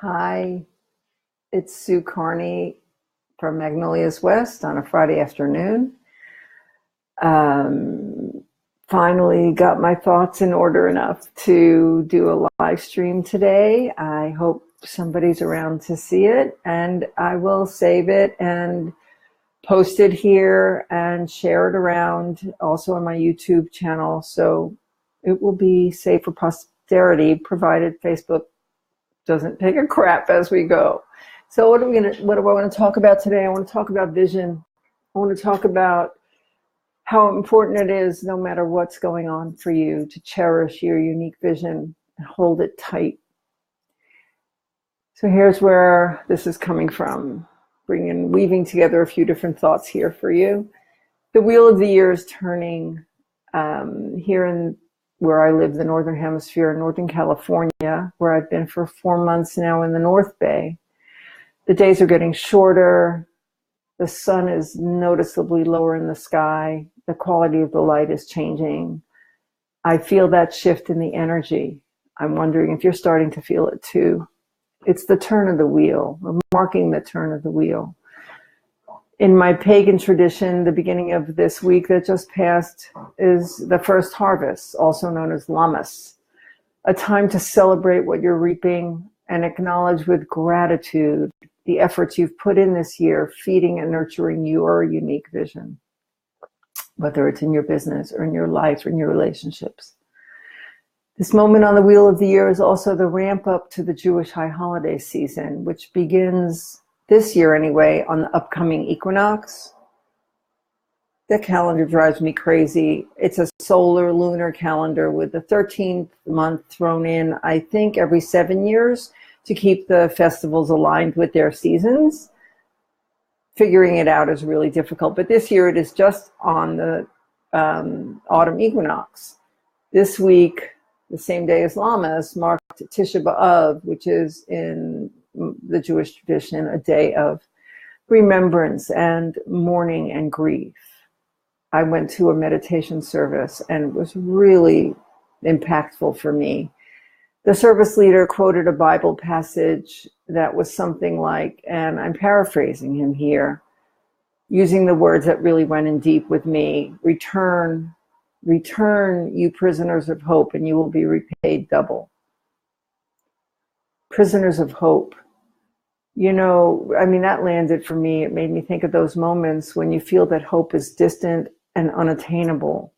Hi, it's Sue Carney from Magnolias West on a Friday afternoon. Um, Finally got my thoughts in order enough to do a live stream today. I hope somebody's around to see it, and I will save it and post it here and share it around also on my YouTube channel. So it will be safe for posterity, provided Facebook doesn't take a crap as we go. So what do I want to talk about today? I want to talk about vision. I want to talk about how important it is, no matter what's going on for you, to cherish your unique vision and hold it tight. So here's where this is coming from, weaving together a few different thoughts here for you. The wheel of the year is turning here in where I live, the Northern Hemisphere, in Northern California, where I've been for 4 months now in the North Bay. The days are getting shorter. The sun is noticeably lower in the sky. The quality of the light is changing. I feel that shift in the energy. I'm wondering if you're starting to feel it too. It's the turn of the wheel. We're marking the turn of the wheel. In my pagan tradition, the beginning of this week that just passed is the first harvest, also known as Lammas, a time to celebrate what you're reaping and acknowledge with gratitude the efforts you've put in this year, feeding and nurturing your unique vision, whether it's in your business or in your life or in your relationships. This moment on the wheel of the year is also the ramp up to the Jewish high holiday season, which begins this year anyway on the upcoming equinox. The calendar drives me crazy. It's a solar lunar calendar with the 13th month thrown in, I think, every 7 years to keep the festivals aligned with their seasons. Figuring it out is really difficult, but this year it is just on the autumn equinox. This week, the same day as Lammas, marked Tisha B'Av, which is in the Jewish tradition a day of remembrance and mourning and grief. I went to a meditation service and it was really impactful for me. The service leader quoted a Bible passage that was something like, and I'm paraphrasing him here, using the words that really went in deep with me: return, you prisoners of hope, and you will be repaid double. Prisoners of hope. That landed for me. It made me think of those moments when you feel that hope is distant and unattainable.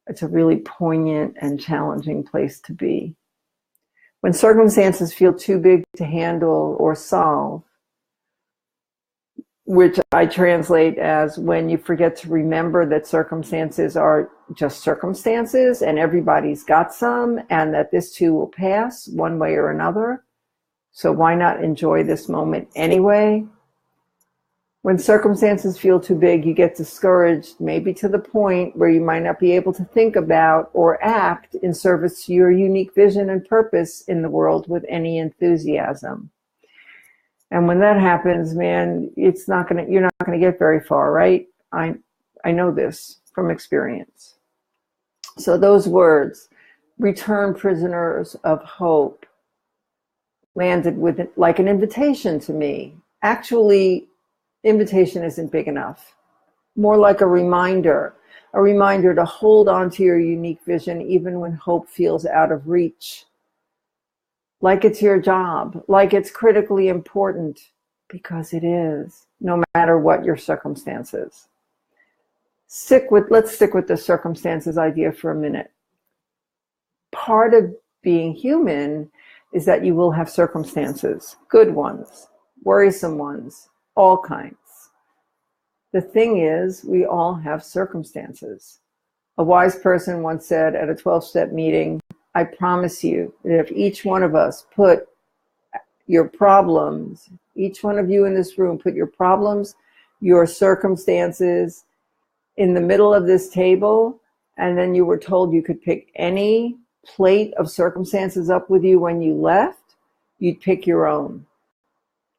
It's a really poignant and challenging place to be. When circumstances feel too big to handle or solve, which I translate as when you forget to remember that circumstances are just circumstances and everybody's got some, and that this too will pass one way or another. So why not enjoy this moment anyway? When circumstances feel too big, you get discouraged, maybe to the point where you might not be able to think about or act in service to your unique vision and purpose in the world with any enthusiasm. And when that happens, man, you're not gonna get very far, right? I know this from experience. So those words, return prisoners of hope, landed with it like an invitation to me. Actually, invitation isn't big enough. More like a reminder to hold on to your unique vision even when hope feels out of reach. Like it's your job, like it's critically important, because it is, no matter what your circumstances. Let's stick with the circumstances idea for a minute. Part of being human is that you will have circumstances, good ones, worrisome ones, all kinds. The thing is, we all have circumstances. A wise person once said at a 12-step meeting, I promise you that if each one of us put your problems, each one of you in this room, put your problems, your circumstances in the middle of this table, and then you were told you could pick any plate of circumstances up with you when you left, you'd pick your own.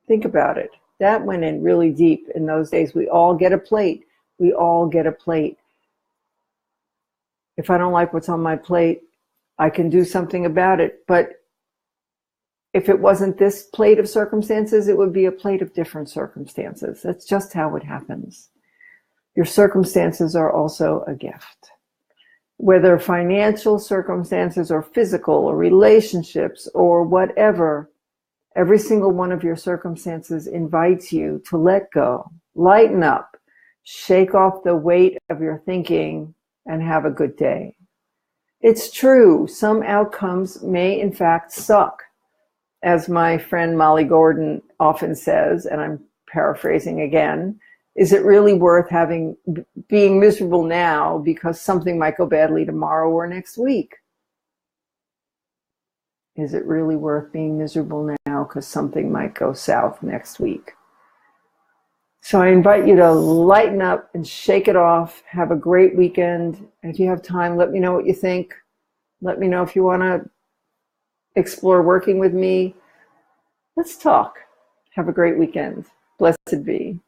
Think about it. That went in really deep in those days. We all get a plate. We all get a plate. If I don't like what's on my plate, I can do something about it. But if it wasn't this plate of circumstances, it would be a plate of different circumstances. That's just how it happens. Your circumstances are also a gift. Whether financial circumstances or physical or relationships or whatever, every single one of your circumstances invites you to let go, lighten up, shake off the weight of your thinking, and have a good day. It's true, some outcomes may in fact suck. As my friend Molly Gordon often says, and I'm paraphrasing again, is it really worth being miserable now because something might go badly tomorrow or next week? Is it really worth being miserable now because something might go south next week? So I invite you to lighten up and shake it off. Have a great weekend. If you have time, let me know what you think. Let me know if you want to explore working with me. Let's talk. Have a great weekend. Blessed be.